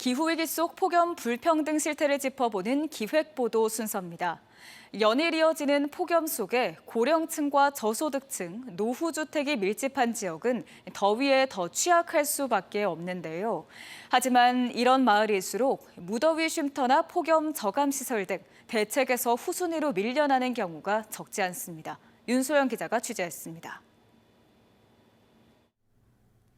기후위기 속 폭염 불평등 실태를 짚어보는 기획보도 순서입니다. 연일 이어지는 폭염 속에 고령층과 저소득층, 노후주택이 밀집한 지역은 더위에 더 취약할 수밖에 없는데요. 하지만 이런 마을일수록 무더위 쉼터나 폭염 저감시설 등 대책에서 후순위로 밀려나는 경우가 적지 않습니다. 윤소영 기자가 취재했습니다.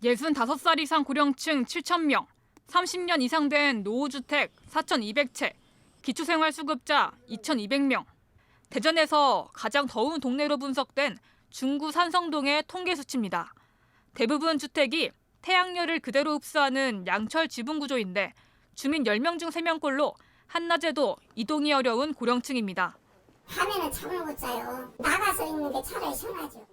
65살 이상 고령층 7,000명, 30년 이상 된 노후주택 4,200채, 기초생활수급자 2,200명. 대전에서 가장 더운 동네로 분석된 중구 산성동의 통계 수치입니다. 대부분 주택이 태양열을 그대로 흡수하는 양철 지붕 구조인데 주민 10명 중 3명꼴로 한낮에도 이동이 어려운 고령층입니다. 밤에는 잠을 못 자요. 나가서 있는 게 차라리 시원하죠.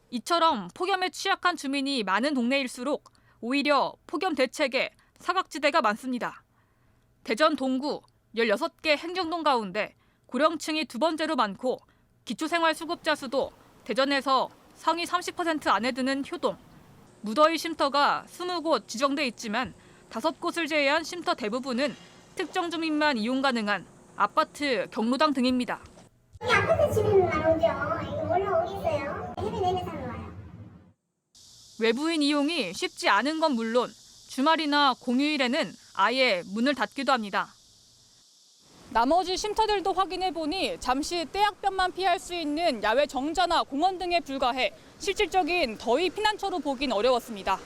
이처럼 폭염에 취약한 주민이 많은 동네일수록 오히려 폭염 대책에 사각지대가 많습니다. 대전 동구 16개 행정동 가운데 고령층이 두 번째로 많고 기초생활수급자 수도 대전에서 상위 30% 안에 드는 효동. 무더위 쉼터가 20곳 지정돼 있지만 5곳을 제외한 쉼터 대부분은 특정 주민만 이용 가능한 아파트, 경로당 등입니다. 이 아파트 주민은 안 오죠. 이거 올라오겠어요. 해외 내내산으로 와요. 외부인 이용이 쉽지 않은 건 물론 주말이나 공휴일에는 아예 문을 닫기도 합니다. 나머지 쉼터들도 확인해보니 잠시 떼약볕만 피할 수 있는 야외 정자나 공원 등에 불과해 실질적인 더위 피난처로 보긴 어려웠습니다.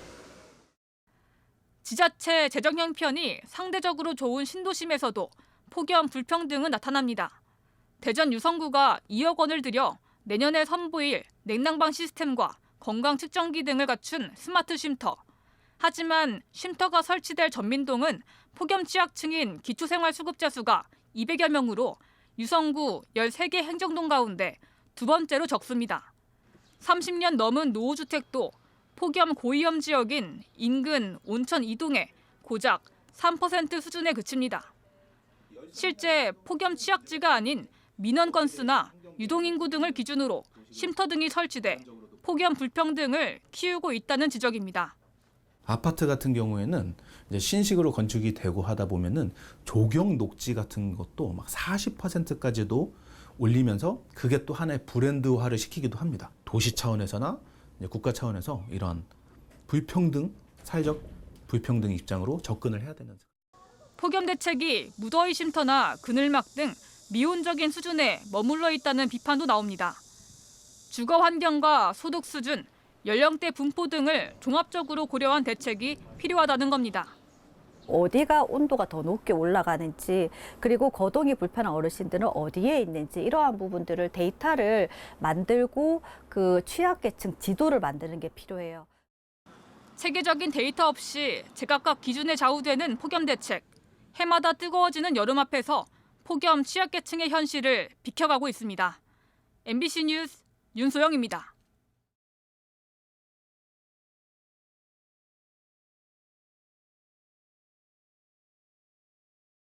지자체 재정 형편이 상대적으로 좋은 신도심에서도 폭염 불평등은 나타납니다. 대전 유성구가 2억 원을 들여 내년에 선보일 냉난방 시스템과 건강 측정기 등을 갖춘 스마트 쉼터. 하지만 쉼터가 설치될 전민동은 폭염 취약층인 기초생활수급자 수가 200여 명으로 유성구 13개 행정동 가운데 두 번째로 적습니다. 30년 넘은 노후주택도 폭염 고위험 지역인 인근 온천 이동에 고작 3% 수준에 그칩니다. 실제 폭염 취약지가 아닌 민원 건수나 유동인구 등을 기준으로 쉼터 등이 설치돼 폭염 불평등을 키우고 있다는 지적입니다. 아파트 같은 경우에는 이제 신식으로 건축이 되고 하다 보면은 조경 녹지 같은 것도 막 40%까지도 올리면서 그게 또 하나의 브랜드화를 시키기도 합니다. 도시 차원에서나 이제 국가 차원에서 이런 불평등, 사회적 불평등 입장으로 접근을 해야 되는. 폭염 대책이 무더위 쉼터나 그늘막 등 미온적인 수준에 머물러 있다는 비판도 나옵니다. 주거 환경과 소득 수준, 연령대 분포 등을 종합적으로 고려한 대책이 필요하다는 겁니다. 어디가 온도가 더 높게 올라가는지, 그리고 거동이 불편한 어르신들은 어디에 있는지, 이러한 부분들을 데이터를 만들고 그 취약계층 지도를 만드는 게 필요해요. 체계적인 데이터 없이 제각각 기준에 좌우되는 폭염 대책. 해마다 뜨거워지는 여름 앞에서 폭염 취약계층의 현실을 비켜가고 있습니다. MBC 뉴스 윤소영입니다.